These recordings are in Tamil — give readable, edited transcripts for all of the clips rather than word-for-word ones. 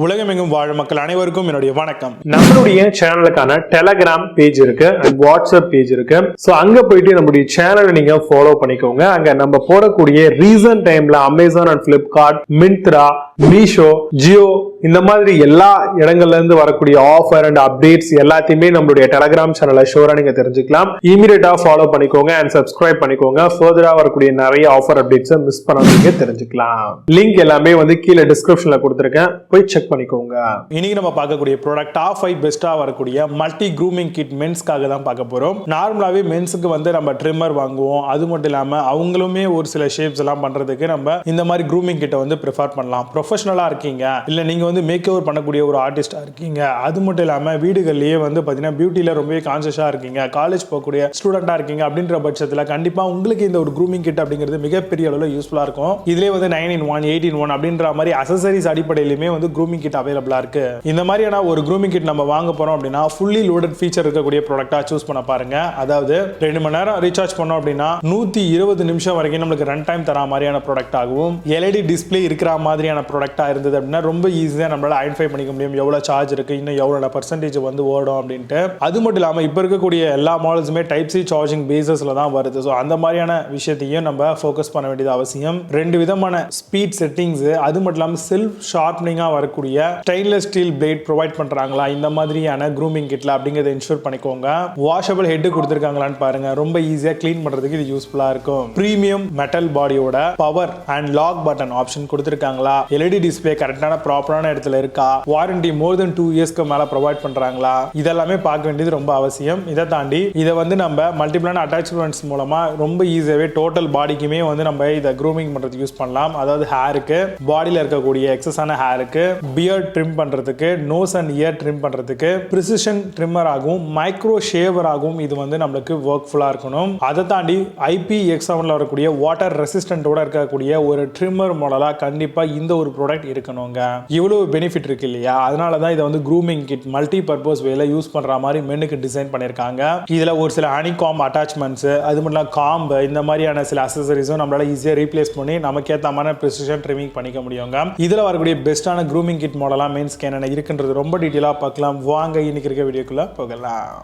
உலகமெங்கும் வாழும் மக்கள் அனைவருக்கும் என்னுடைய வணக்கம். நம்மளுடைய சேனலுக்கான டெலகிராம் பேஜ் இருக்கு அண்ட் வாட்ஸ்அப் பேஜ் இருக்கு. ஸோ அங்க போயிட்டு நம்மளுடைய சேனலை நீங்க ஃபாலோ பண்ணிக்கோங்க. அங்க நம்ம போடக்கூடிய ரீசன்ட் டைம்ல Amazon and Flipkart, Myntra, Meesho, Jio இந்த மாதிரி எல்லா இடங்கள்ல இருந்து வரக்கூடிய ஆஃபர் அண்ட் அப்டேட்ஸ் எல்லாத்தையுமே நம்மளுடைய டெலகிராம் சேனல்ல ஷோரா நீங்க தெரிஞ்சுக்கலாம். இமீடியட்டா ஃபாலோ பண்ணிக்கோங்க அண்ட் சப்ஸ்கிரைப் பண்ணிக்கோங்க. ஃபர்தரா வரக்கூடிய நிறைய ஆஃபர் அப்டேட்ஸ் மிஸ் பண்ணாதீங்க, தெரிஞ்சுக்கலாம். லிங்க் எல்லாமே கீழே டிஸ்கிரிப்ஷன்ல கொடுத்திருக்கேன், போய் செக் பண்ணிக்கோங்க. இன்னைக்கு நம்ம பார்க்கக்கூடிய ப்ராடக்ட் டாப் 5 பெஸ்டா வரக்கூடிய மல்டி க்ரூமிங் கிட் மென்ஸ்க்காக தான் பார்க்க போறோம். நார்மலாவே மென்ஸுக்கு நம்ம ட்ரிம்மர் வாங்குவோம். அது மட்டும் இல்லாம அவங்களுமே ஒரு சில ஷேப்ஸ் எல்லாம் பண்றதுக்கு நம்ம இந்த மாதிரி க்ரூமிங் கிட்ட ப்ரிஃபர் பண்ணலாம். ப்ரொஃபஷனலா இருக்கீங்க, இல்ல நீங்க மேக் ஓவர் பண்ணக்கூடிய ஒரு ஆர்டிஸ்டா இருக்கீங்க, அது மட்டும் இல்லாம வீடுகள்லயே பாத்தீங்கன்னா பியூட்டில ரொம்பவே கான்சியஸா இருக்கீங்க, காலேஜ் போகக்கூடிய ஸ்டூடெண்டா இருக்கீங்க அப்படின்ற பட்சத்துல கண்டிப்பா உங்களுக்கு இந்த ஒரு க்ரூமிங் கிட் அப்படிங்கிறது மிகப்பெரிய அளவில் யூஸ்ஃபுல்லா இருக்கும். இதுலேயே 9-in-1, 8-in-1 அப்படின்ற மாதிரி அசசரிஸ் அடிப்படையிலுமே க்ரூமிங் கிட் அவைலபிளா இருக்கு. இந்த மாதிரியான ஒரு க்ரூமிங் கிட் நம்ம வாங்க போறோம் அப்படின்னா ஃபுல்லி லோடட் ஃபீச்சர் இருக்கக்கூடிய ப்ராடக்ட்டா சூஸ் பண்ண பாருங்க. அதாவது 2 மணி நேரம் ரீசார்ஜ் பண்ணோம் அப்படின்னா 120 நிமிஷம் வரைக்கும் நமக்கு ரன் டைம் தர மாதிரியான ப்ராடக்ட் ஆகும். எல்இடி டிஸ்பிளே இருக்கிற மாதிரியான ப்ராடக்ட்டா இருந்தது அப்படின்னா ரொம்ப ஈஸியா நம்மளால ஐடென்டிஃபை பண்ணிக்க முடியும் எவ்வளவு சார்ஜ் இருக்கு, இன்னும் எவ்வளவு பர்சன்டேஜ் ஓடும் அப்படின்ட்டு. அது மட்டும் இல்லாம இப்ப இருக்கக்கூடிய எல்லா மாடல்ஸுமே டைப் சி சார்ஜிங் பேசஸ்ல தான் வருது. ஸோ அந்த மாதிரியான விஷயத்தையும் நம்ம ஃபோக்கஸ் பண்ண வேண்டியது அவசியம். 2 விதமான ஸ்பீட் செட்டிங்ஸ், அது மட்டும் இல்லாமல் செல்ஃப் ஷார்ப்னிங்கா வரக்கூடிய ஸ்டெயின்லெஸ் ஸ்டீல் பிளேட் ப்ரொவைட் பண்றாங்களா இந்த மாதிரியான க்ரூமிங் கிட்ல அப்படிங்கறத இன்ஷூர் பண்ணிக்கோங்க. வாஷபிள் ஹெட் கொடுத்திருக்காங்களான்னு பாருங்க, ரொம்ப ஈஸியா கிளீன் பண்றதுக்கு இது யூஸ்ஃபுல்லா இருக்கும். பிரீமியம் மெட்டல் பாடியோட power and lock button option கொடுத்திருக்காங்களா, எல்இடி டிஸ்பிளே கரெக்டான ப்ராப்பரான இடத்துல இருக்கா, வாரண்டி மோர் தென் 2 இயர்ஸ்க்கு மேல ப்ரொவைட் பண்றாங்களா, இதெல்லாமே பார்க்க வேண்டியது ரொம்ப அவசியம். இதை தாண்டி இதை நம்ம மல்டிபிளான அட்டாச்மெண்ட்ஸ் மூலமா ரொம்ப ஈஸியாவே டோட்டல் பாடிக்குமே நம்ம இதை க்ரூமிங் பண்றதுக்கு யூஸ் பண்ணலாம். அதாவது ஹேருக்கு, பாடியில இருக்கக்கூடிய எக்ஸஸான ஹேருக்கு, பியர்ட் ட்ரிம் பண்றதுக்கு, நோஸ் அண்ட் இயர் ட்ரிம் பண்றதுக்கு, பிரிசிஷன் ட்ரிம்மர் ஆகும், மைக்ரோ ஷேவர் ஆகும். இது நம்மளுக்கு ஒர்க்ஃபுல்லா இருக்கணும். அதை தாண்டி IPX7ல வரக்கூடிய வாட்டர் ரெசிஸ்டன்டோட இருக்கக்கூடிய ஒரு ட்ரிம்மர் மாடலா கண்டிப்பா இந்த ஒரு ப்ராடக்ட் இருக்கணுங்க. இவ்வளவு பெனிஃபிட் இருக்கு இல்லையா, அதனால தான் இதை க்ரூமிங் கிட் மல்டி பர்பஸ் வேல யூஸ் பண்ற மாதிரி மென்னுக்கு டிசைன் பண்ணிருக்காங்க. இதுல ஒரு சில ஹனிகாம் அட்டாச்மெண்ட்ஸ், அது மட்டும் காம்பு, இந்த மாதிரியான சில அக்சசரிஸும் நம்மளால ஈஸியா ரீப்ளேஸ் பண்ணி நமக்கு ஏற்ற மாதிரி ப்ரிசிஷன் ட்ரிமிங் பண்ணிக்க முடியுங்க. இதுல வரக்கூடிய பெஸ்டான க்ரூமிங் கிட் மாடலா மென்ஸ்க்கு என்னென்ன இருக்குன்றது ரொம்ப டீட்டெயிலா பார்க்கலாம். வாங்க இன்னைக்கு இருக்க வீடியோக்குள்ள போகலாம்.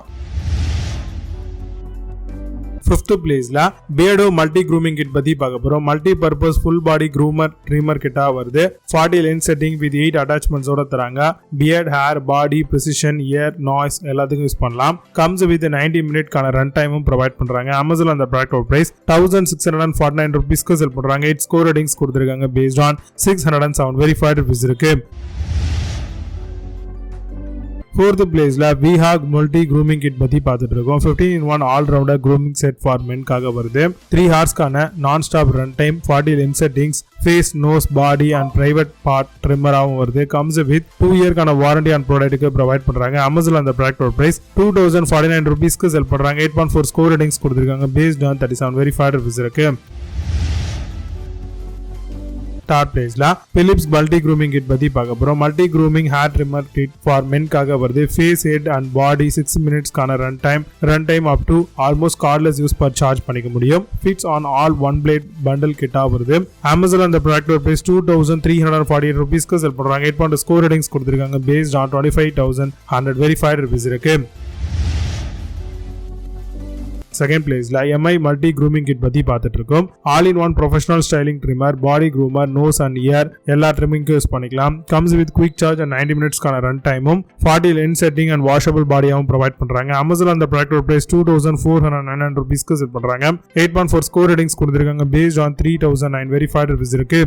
5th பிளேஸ்ல பியர்டோ மல்டி க்ரூமிங் கிட் பத்தி பார்க்க போறோம். Multi purpose full body groomer trimmer கிட்டா வருது. 40 லென்ஸ் செட்டிங் வித் 8 அட்டாச்மெண்ட்ஸோட தராங்க. Beard, hair, body, precision, ear, nose எல்லாத்துக்கும் யூஸ் பண்ணலாம். கம்ஸ் வித் 90 மினிட்கான ரன் டைமும் ப்ரொவைட் பண்றாங்க. அமேசான் அந்த ப்ராடக்ட் பிரைஸ் 1649 ரூபீஸ்க்கு செல் பண்றாங்க. 8 ஸ்கோர் ரேட்டிங்ஸ் கொடுத்திருக்காங்க பேஸ்ட் ஆன் 607 வெரிஃபைட் ரிவ்யூஸ் இருக்கு. 4th பிளேஸ்ல விஹாக் மல்டி க்ரூமிங் கிட் பத்தி பார்த்துட்டு இருக்கோம். 15-in-1 allrounder grooming set for மென்காக வருது. 3 ஹார்ஸ்க்கான non stop run time, 40 length settings, face, nose, body and private part ட்ரிம்மராகவும் வருது. கம்ஸ் வித் 2 இயர்க்கான வாரண்டி அண்ட் ப்ராடக்ட்டுக்கு ப்ரொவைட் பண்றாங்க. அமேசான் அந்த ப்ராடக்ட் பிரைஸ் 2049 ரூபீஸ்க்கு செல் பண்றாங்க. 8.4 ஸ்கோர் ரேட்டிங்ஸ் கொடுத்திருக்காங்க பேஸ்ட் ஆன் 37 வெரிஃபைட் ரிவ்யூஸ் இருக்கு. 3rd பிளேஸ்ல பிலிப்ஸ் மல்டி க்ரூமிங் கிட் பத்தி பார்க்க போறோம். Multi grooming hair trimmer kit for மென்காக வருது. ஃபேஸ், ஹெட் அண்ட் பாடி 6 மினிட்ஸ்க்கான run time up to almost cordless use per charge பண்ணிக்க முடியும். Fits on all one blade bundle கிட்டா வருது. அமேசான் அந்த ப்ராடக்ட் பிரைஸ் 2348 ரூபீஸ்க்கு செல் பண்றாங்க. 8.2 ஸ்கோர் ரேட்டிங்ஸ் கொடுத்திருக்காங்க பேஸ்ட் ஆன் 25100 வெரிஃபைட் ரிவ்யூஸ் இருக்கு. 2nd பிளேஸ்ல MI மல்டி க்ரூமிங் கிட் பத்தி பார்த்துட்டு இருக்கோம். All in one professional styling trimmer, body groomer, nose and ear எல்லா ட்ரிம்மிங்க்கு யூஸ் பண்ணிக்கலாம். Comes with quick charge and 90 மினிட்ஸ்க்கான ரன் டைமும், 40 லென்ஸ் செட்டிங் அண்ட் வாஷபிள் பாடியாவும் ப்ரொவைட் பண்றாங்க. அமேசான் அந்த ப்ராடக்ட் பிரைஸ் 2409 ரூபீஸ்க்கு செல் பண்றாங்க. 8.4 ஸ்கோர் ரேட்டிங்ஸ் கொடுத்திருக்காங்க பேஸ்ட் ஆன் 3009 வெரிஃபைட் ரிவ்யூஸ் இருக்கு.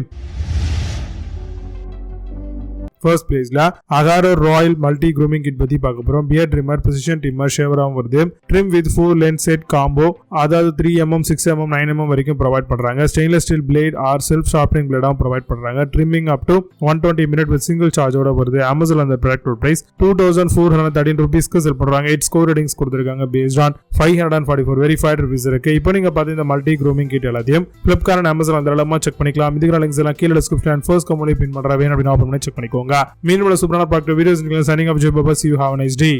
1st பிளேஸ்ல Agaro royal multi grooming kit பத்தி பார்க்க போறோம். பியர் ட்ரிம்மர், பிரிசிஷன் ட்ரிம்மர், ஷேவராகவும் வருது. Trim with 4 length set combo, அதாவது 3mm, 6mm, 9mm வரைக்கும் ப்ரொவைட் பண்றாங்க. Stainless steel blade are self sharpening பிளேடாகவும் ப்ரொவைட் பண்றாங்க. Trimming up to 120 minute with single சார்ஜோட வருது. அமேசான் அந்த ப்ராடக்ட் பிரைஸ் 2413 ரூபீஸ்க்கு செல் பண்றாங்க. 8 ஸ்கோர் ரேட்டிங்ஸ் கொடுத்திருக்காங்க பேஸ்ட் ஆன் 544 வெரிஃபைட் ரிவ்யூஸ் இருக்கு. இப்போ நீங்க பார்த்து இந்த மல்டி க்ரூமிங் கிட் எல்லாத்தையும் பிளிப்கார்ட் அண்ட் அமேசான் அந்த எல்லாமே செக் பண்ணிக்கலாம். இதுக்கான லிங்க்ஸ் எல்லாம் கீழே டிஸ்கிரிப்ஷன் அண்ட் ஃபர்ஸ்ட் கமெண்ட்ல பின் பண்றேன். வேணும் அப்படினா ஓபன் பண்ணி செக் பண்ணிக்கோங்க. மீண்டும் சூப்பரான product videos signing off Jai Baba. See you, have a nice day.